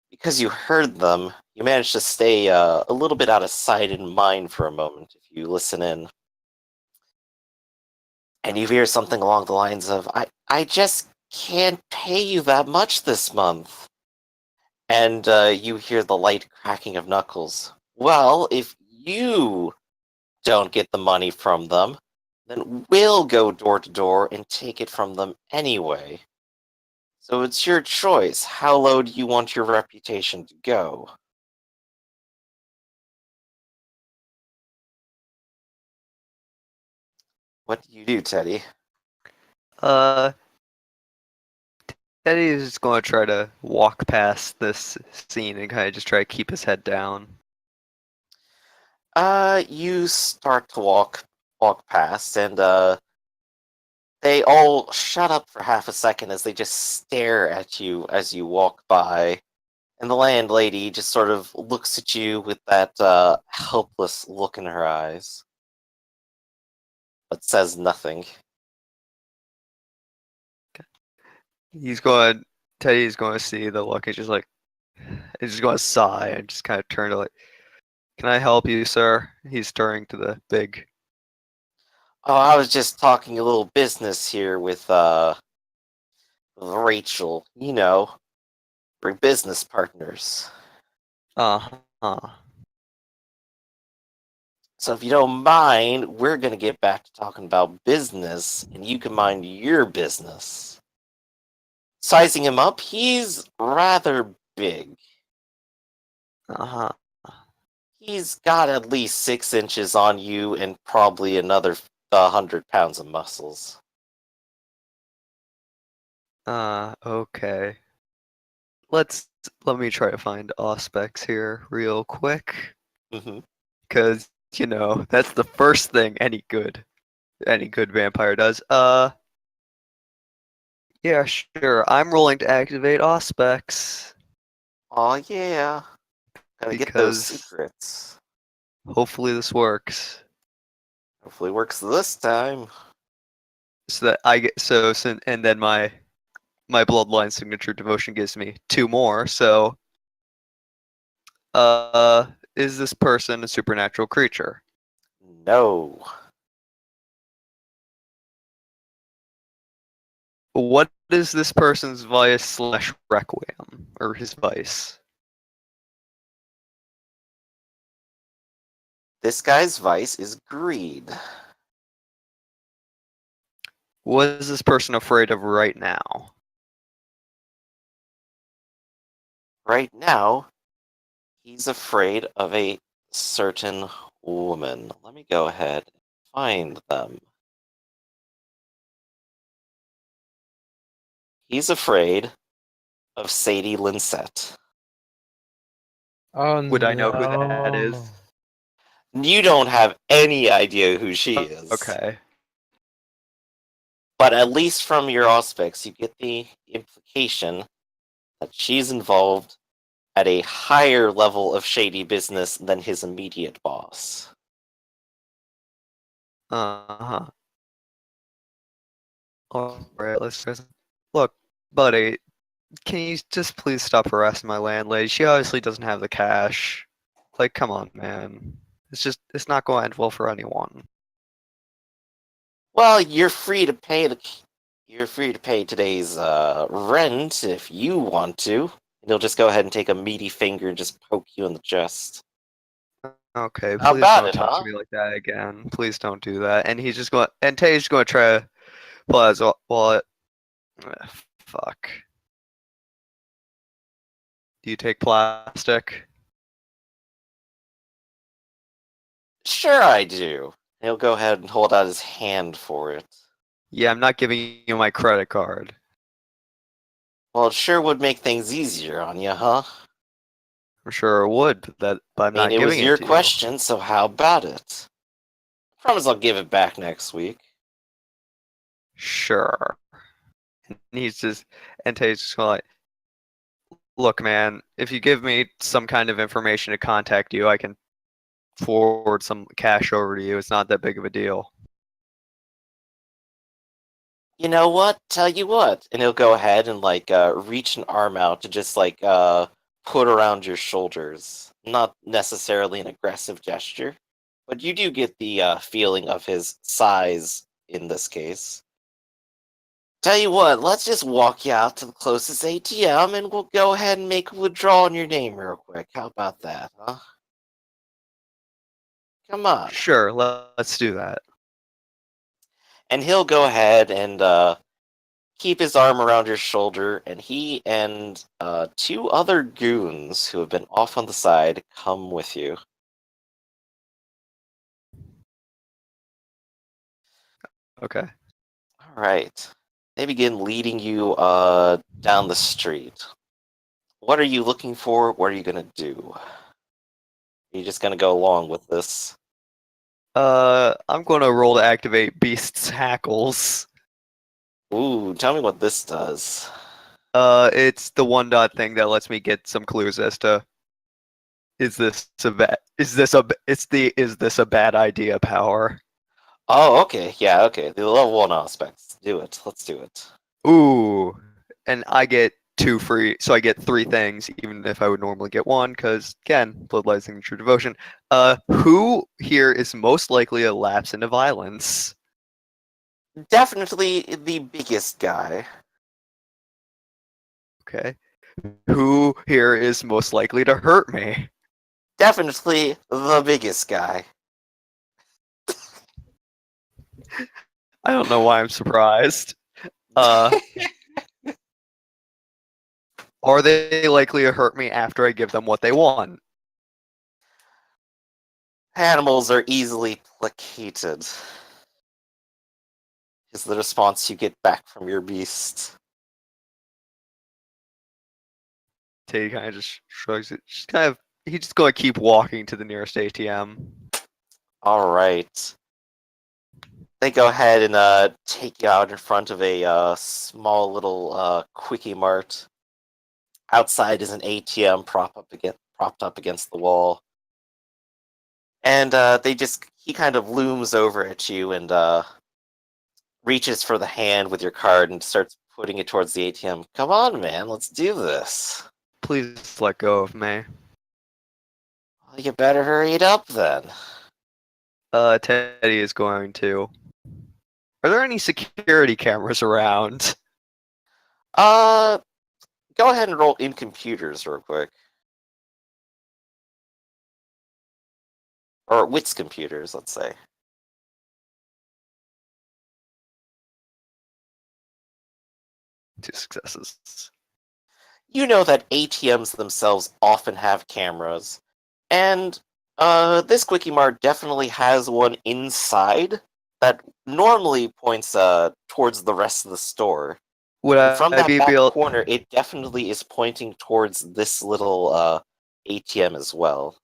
Because you heard them, you managed to stay a little bit out of sight and mind for a moment if you listen in. And you hear something along the lines of, I just can't pay you that much this month. And you hear the light cracking of knuckles. Well, if you don't get the money from them, then we'll go door to door and take it from them anyway. So it's your choice. How low do you want your reputation to go? What do you do, Teddy? Uh, Eddie is just going to try to walk past this scene and kind of just try to keep his head down. You start to walk past, and they all shut up for half a second as they just stare at you as you walk by. And the landlady just sort of looks at you with that helpless look in her eyes, but says nothing. Teddy's going to see the look. He's just going to sigh and just kind of turn to can I help you, sir? He's turning to the big. Oh, I was just talking a little business here with Rachel. You know, we're business partners. Uh-huh. So if you don't mind, we're gonna get back to talking about business, and you can mind your business. Sizing him up, he's rather big. Uh-huh. He's got at least 6 inches on you and probably another 100 pounds of muscles. Okay. Let me try to find aspects here real quick. Hmm. Because, that's the first thing any good vampire does. Yeah, sure. I'm rolling to activate aspects Oh yeah, gotta get those because secrets. hopefully this works. Hopefully works this time. So that I get and then my bloodline signature devotion gives me 2 more. So, is this person a supernatural creature? No. What is this person's vice slash requiem or his vice? This guy's vice is greed. What is this person afraid of right now? Right now, he's afraid of a certain woman. Let me go ahead and find them. He's afraid of Sadie Linsett. Oh Would I know who that is? no. You don't have any idea who she is. Okay. But at least from your aspects, you get the implication that she's involved at a higher level of shady business than his immediate boss. Uh-huh. Alright, look, buddy, can you just please stop harassing my landlady? She obviously doesn't have the cash. Like, come on, man. It's not going to end well for anyone. Well, you're free to pay today's rent if you want to. And he'll just go ahead and take a meaty finger and just poke you in the chest. Okay, How please about don't it, talk huh? to me like that again. Please don't do that. And Tay's going to try to pull out his wallet. Fuck. Do you take plastic? Sure I do. He'll go ahead and hold out his hand for it. Yeah, I'm not giving you my credit card. Well, it sure would make things easier on you, huh? I'm sure it would, but I'm I mean, not it was giving it your to you. question, so how about it? Promise I'll give it back next week. Sure. And he's just, and Tay's just going like, look, man, if you give me some kind of information to contact you, I can forward some cash over to you. It's not that big of a deal. You know what? Tell you what. And he'll go ahead and reach an arm out to just put around your shoulders. Not necessarily an aggressive gesture, but you do get the feeling of his size in this case. Tell you what, let's just walk you out to the closest ATM and we'll go ahead and make a withdrawal in your name real quick. How about that, huh? Come on. Sure, let's do that. And he'll go ahead and keep his arm around your shoulder, and he and two other goons who have been off on the side come with you. Okay. All right. They begin leading you down the street. What are you looking for? What are you gonna do? Are you just gonna go along with this? I'm gonna roll to activate Beast's hackles. Ooh, tell me what this does. It's the one dot thing that lets me get some clues as to is this a bad idea power. Oh, okay. Yeah, okay. The level 1 aspects. Do it. Let's do it. Ooh, and I get 2 free, so I get 3 things, even if I would normally get 1, because again, Bloodlight Signature Devotion. Who here is most likely to lapse into violence? Definitely the biggest guy. Okay. Who here is most likely to hurt me? Definitely the biggest guy. I don't know why I'm surprised. Are they likely to hurt me after I give them what they want? Animals are easily placated, is the response you get back from your beast. Tay kind of just shrugs it. He's just going to keep walking to the nearest ATM. Alright. They go ahead and take you out in front of a small little quickie mart. Outside is an ATM propped up against the wall. And he kind of looms over at you and reaches for the hand with your card and starts putting it towards the ATM. Come on, man, let's do this. Please let go of me. Well, you better hurry it up then. Teddy is going to. Are there any security cameras around? Uh, Go ahead and roll in computers real quick. Or wits computers, let's say. 2 successes. You know that ATMs themselves often have cameras, and this Quickie Mart definitely has one inside that normally points towards the rest of the store. Would And from I that be back able? corner, it definitely is pointing towards this little ATM as well.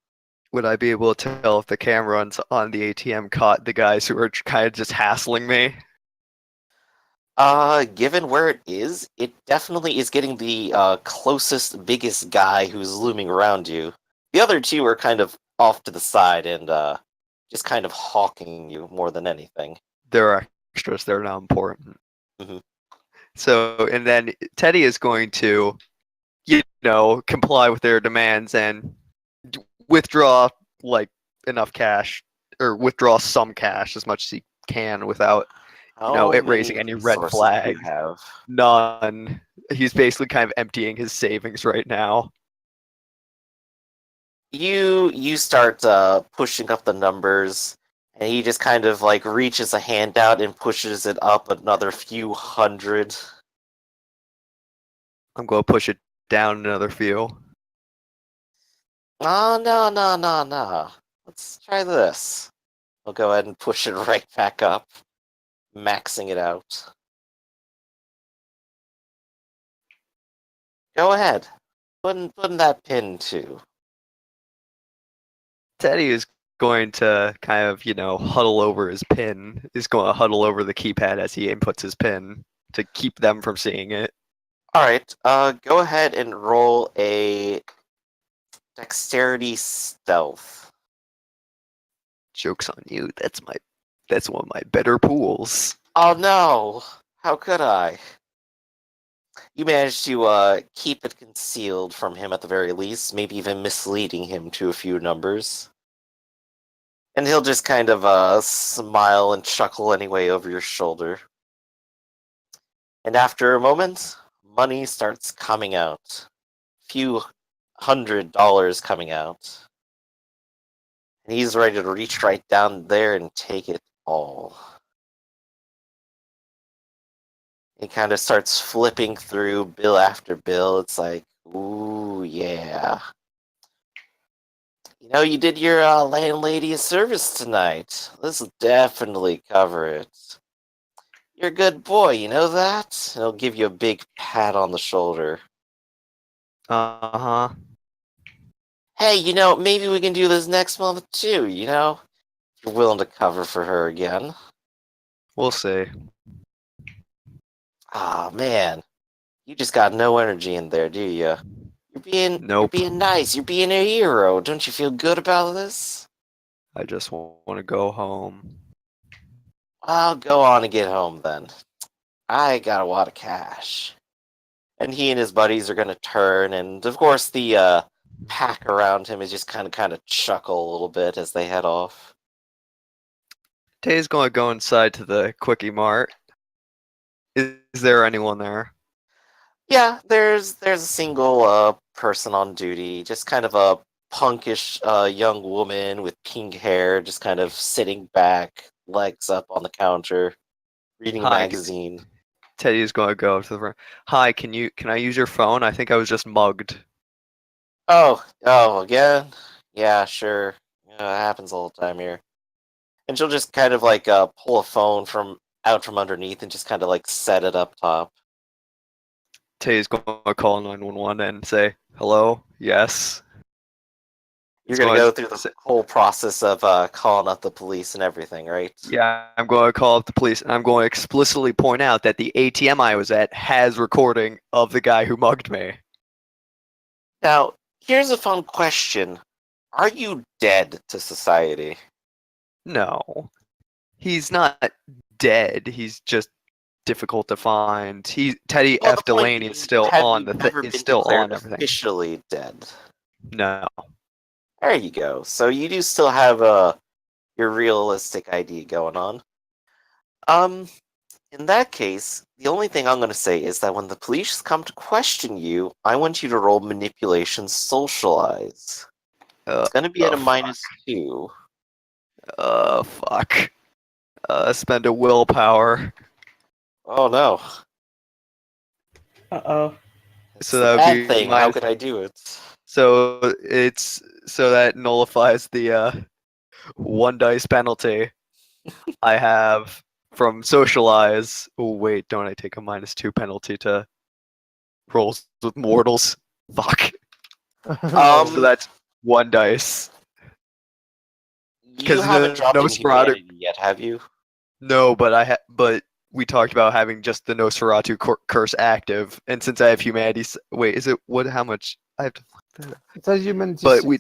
Would I be able to tell if the camera on the ATM caught the guys who were kind of just hassling me? Given where it definitely is getting the closest, biggest guy who's looming around you. The other two are kind of off to the side and just kind of hawking you more than anything. They're extras. They're not important. Mhm. So, and then Teddy is going to, comply with their demands and withdraw enough cash, or withdraw some cash as much as he can without How it many raising any red resources do you flags. have? None. He's basically kind of emptying his savings right now. You start pushing up the numbers, and he just kind of reaches a hand out and pushes it up another few hundred. I'm going to push it down another few. Oh, no. Let's try this. I'll go ahead and push it right back up, maxing it out. Go ahead. Put in that pin too. Teddy is going to kind of, huddle over his pin. He's going to huddle over the keypad as he inputs his pin to keep them from seeing it. Alright, go ahead and roll a dexterity stealth. Joke's on you. That's one of my better pools. Oh no! How could I? You managed to keep it concealed from him at the very least, maybe even misleading him to a few numbers. And he'll just kind of smile and chuckle anyway over your shoulder. And after a moment, money starts coming out. Few $100 coming out. And he's ready to reach right down there and take it all. He kind of starts flipping through bill after bill. It's like, ooh, yeah. You know, you did your landlady a service tonight. This will definitely cover it. You're a good boy, you know that? And he'll give you a big pat on the shoulder. Uh-huh. Hey, maybe we can do this next month too, If you're willing to cover for her again. We'll see. Ah, man. You just got no energy in there, do you? Nope. You're being nice. You're being a hero. Don't you feel good about this? I just want to go home. I'll go on and get home then. I got a lot of cash. And he and his buddies are gonna turn, and of course the pack around him is just kind of chuckle a little bit as they head off. Tay's going to go inside to the Quickie Mart. Is there anyone there? Yeah, there's a single person on duty, just kind of a punkish young woman with pink hair, just kind of sitting back, legs up on the counter, reading a Hi. magazine. Teddy is going to go to the front. Hi, can I use your phone? I think I was just mugged. Oh, again? Yeah, sure. It happens all the time here. And she'll just kind of like pull a phone out from underneath and just kind of like set it up top. Tay's going to call 911 and say, hello? Yes. You're It's gonna going go to through the say- whole process of calling up the police and everything, right? Yeah, I'm going to call up the police, and I'm going to explicitly point out that the ATM I was at has recording of the guy who mugged me. Now, here's a fun question. Are you dead to society? No. He's not dead. He's just difficult to find. Teddy Well, F. the point Delaney is being, still have on you ever is been still declared on everything. officially dead? No. There you go. So you do still have your realistic ID going on. In that case, the only thing I'm going to say is that when the police come to question you, I want you to roll manipulation socialize. It's going to be at a -2. Fuck. Spend a willpower. Oh no. Uh-oh. It's So the that would bad be thing. How minus- could I do it? So that nullifies the 1 dice penalty I have from socialize. Oh wait, don't I take a -2 penalty to rolls with mortals? Fuck. So that's 1 dice. You 'Cause haven't dropped in Nosferatu- humanity yet, have you? No, but we talked about having just the Nosferatu curse active, and since I have humanity, wait, is it what? How much? I have to. It's a human But we,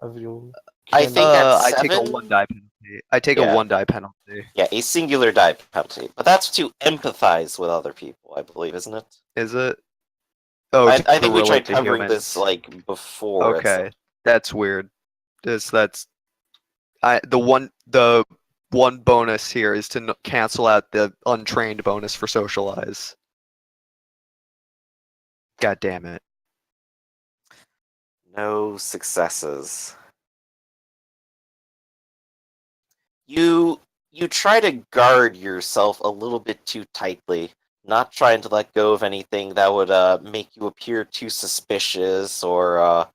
of you. I think at I take a 7? 1 die penalty. I take a Yeah. 1 die penalty. Yeah, a singular die penalty. But that's to empathize with other people, I believe, isn't it? Is it? Oh, I to think we tried relate to covering humans. this like before. Okay, that's weird. That's the one bonus here is to cancel out the untrained bonus for socialize. God damn it. No successes. You try to guard yourself a little bit too tightly, not trying to let go of anything that would make you appear too suspicious or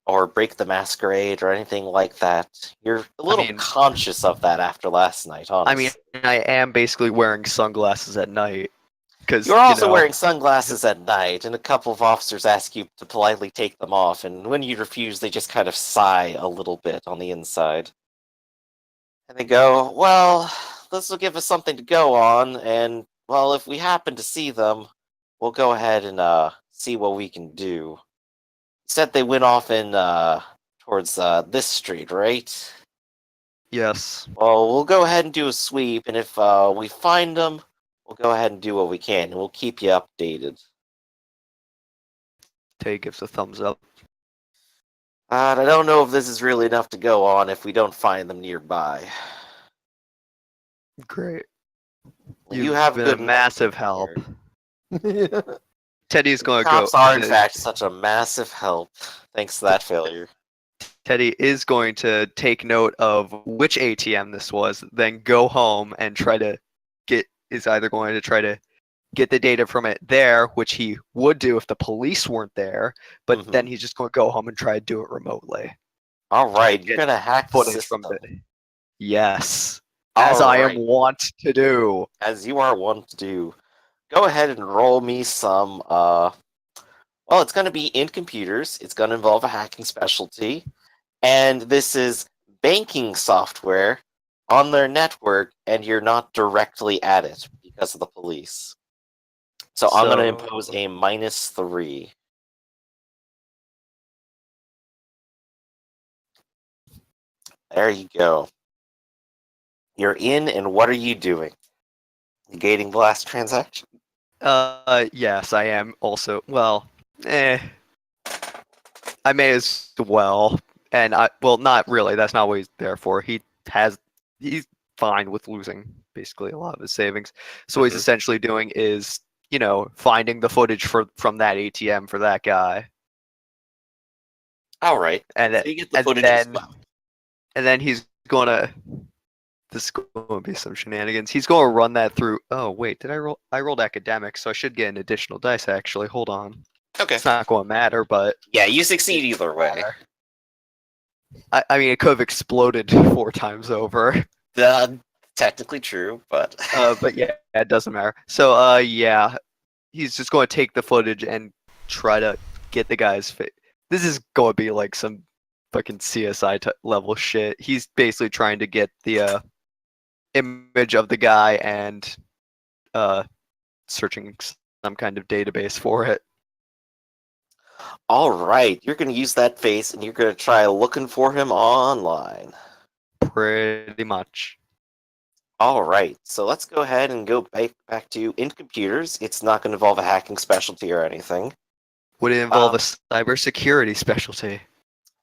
or break the masquerade or anything like that. You're a little mean- conscious of that after last night, I honestly. mean, I am basically wearing sunglasses at night because You're also wearing sunglasses at night, and a couple of officers ask you to politely take them off, and when you refuse, they just kind of sigh a little bit on the inside. And they go, well, this will give us something to go on, and, well, if we happen to see them, we'll go ahead and see what we can do. Said they went off in towards this street, right? Yes. Well, we'll go ahead and do a sweep, and if we find them, we'll go ahead and do what we can, and we'll keep you updated. Tay gives a thumbs up. I don't know if this is really enough to go on if we don't find them nearby. Great. You You've have been good a massive help. Teddy's gonna go. Cops are in fact such a massive help, thanks to that failure. Teddy is going to take note of which ATM this was, then go home and try to either going to try to get the data from it there, which he would do if the police weren't there, but Mhm. then he's just going to go home and try to do it remotely. All right, Get you're gonna hack the Footage from system, the Yes, as I am Alright. wont to do. as you are wont to do. Go ahead and roll me some. Well, it's gonna be in computers. It's gonna involve a hacking specialty, and this is banking software on their network, and you're not directly at it because of the police. So I'm going to impose a -3. There you go. You're in, and what are you doing? Negating the last transaction? Yes, I am also. Well, I may as well. And not really. That's not what he's there for. He's fine with losing basically a lot of his savings. So what he's Mhm. essentially doing is, finding the footage from that ATM for that guy, All right. and So then you get the footage as well. he's gonna. This is going to be some shenanigans. He's going to run that through. Oh wait, did I roll? I rolled academics, so I should get an additional dice. Actually, hold on. Okay. It's not going to matter, but Yeah, you succeed either way. I mean, it could have exploded 4 times over. Technically true, but But yeah, it doesn't matter. So yeah, he's just going to take the footage and try to get the guy's face. This is going to be like some fucking CSI level shit. He's basically trying to get the image of the guy and searching some kind of database for it. all right, you're going to use that face, and you're going to try looking for him online. Pretty much. All right, so let's go ahead and go back to in computers. It's not going to involve a hacking specialty or anything. Would it involve a cybersecurity specialty?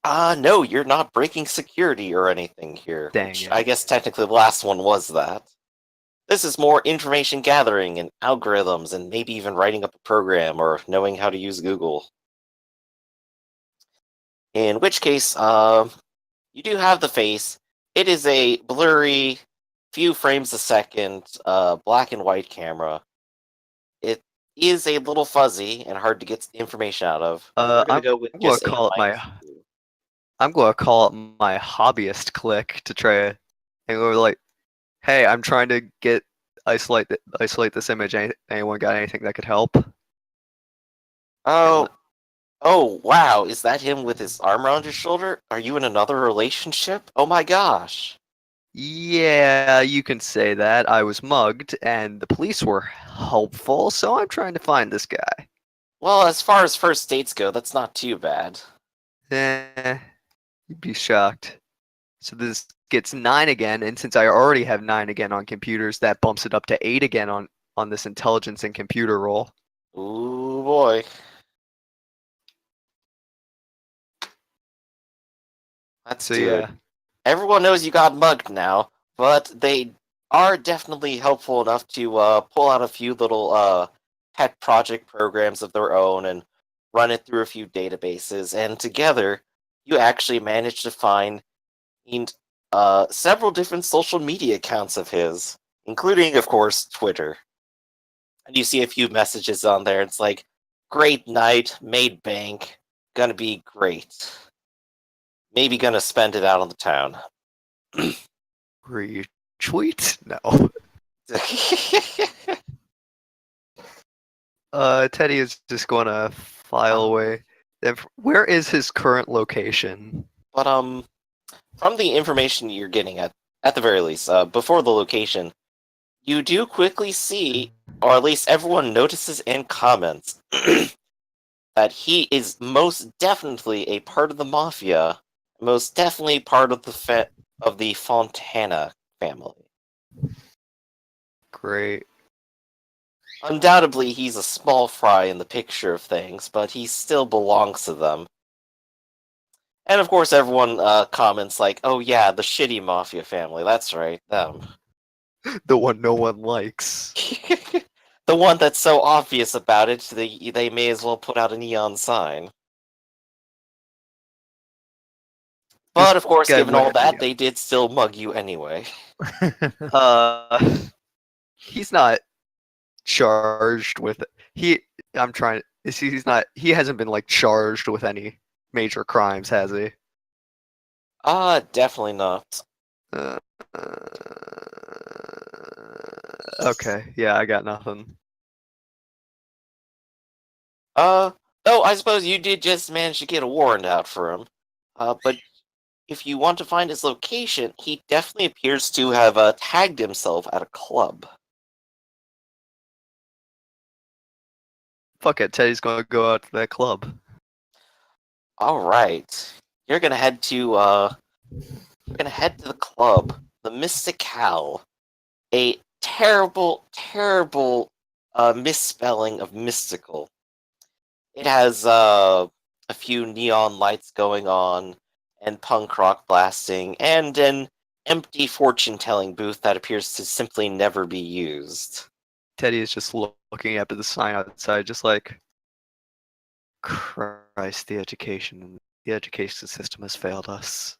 No, you're not breaking security or anything here. Dang Which it. I guess technically the last one was that. This is more information gathering and algorithms and maybe even writing up a program or knowing how to use Google. In which case, you do have the face. It is a blurry, few frames a second, black and white camera. It is a little fuzzy and hard to get information out of. We're gonna go with I'm gonna just a call it -2. I'm going to call it my hobbyist click to try and go like, hey, I'm trying to isolate this image. Anyone got anything that could help? Oh, wow! Is that him with his arm around his shoulder? Are you in another relationship? Oh my gosh! Yeah, you can say that. I was mugged, and the police were helpful, so I'm trying to find this guy. Well, as far as first dates go, that's not too bad. You'd be shocked. So this gets 9 again, and since I already have 9 again on computers, that bumps it up to 8 again on this intelligence and computer roll. Ooh boy. Let's So do yeah. it. Everyone knows you got mugged now, but they are definitely helpful enough to pull out a few little pet project programs of their own and run it through a few databases, and together you actually managed to find several different social media accounts of his, including, of course, Twitter. And you see a few messages on there. It's like, great night, made bank, gonna be great. maybe gonna spend it out on the town. Retweet? No. Teddy is just gonna file away. Where is his current location? But from the information you're getting at the very least, before the location, you do quickly see, or at least everyone notices and comments, that he is most definitely a part of the mafia, most definitely part of the Fontana family. Great. Undoubtedly, he's a small fry in the picture of things, but he still belongs to them. And of course, everyone comments like, "Oh yeah, the shitty mafia family. That's right, them." The one no one likes. The one that's so obvious about it, they may as well put out a neon sign. But of course, guy given all might that, be- they did still mug you anyway. He's not charged with he. I'm trying. He's not. He hasn't been like charged with any major crimes, has he? Definitely not. Uh, okay. Yeah, I got nothing. Oh, I suppose you did just manage to get a warrant out for him. But if you want to find his location, he definitely appears to have tagged himself at a club. Fuck it. Teddy's gonna go out to that club. All right, you're gonna head to the club, the Mystical, a terrible, terrible misspelling of mystical. It has a few neon lights going on, and punk rock blasting, and an empty fortune-telling booth that appears to simply never be used. Teddy is just looking up at the sign outside, just like, Christ, the education system has failed us.